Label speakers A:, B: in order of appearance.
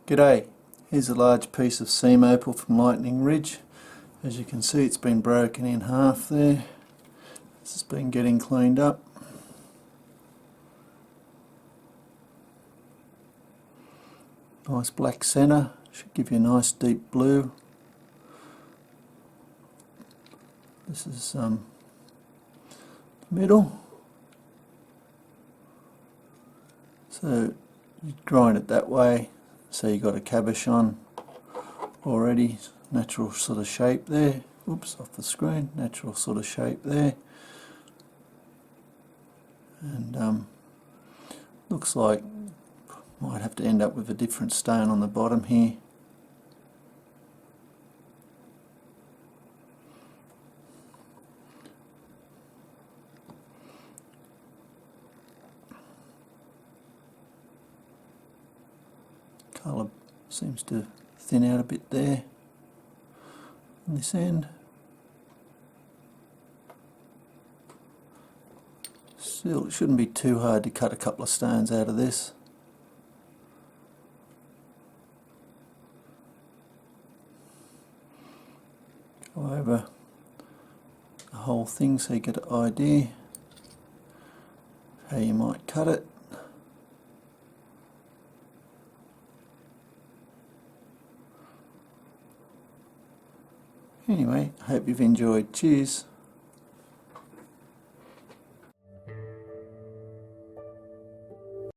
A: G'day, here's a large piece of seam opal from Lightning Ridge. As you can see, it's been broken in half there. This has been getting cleaned up. Nice black centre, should give you a nice deep blue. This is the middle. So you grind it that way, so you got a cabochon already, natural sort of shape there. Oops, off the screen. Natural sort of shape there, and looks like might have to end up with a different stone on the bottom here. Colour seems to thin out a bit there on this end. Still, it shouldn't be too hard to cut a couple of stones out of this. Go over the whole thing so you get an idea how you might cut it. Anyway, I hope you've enjoyed. Cheers.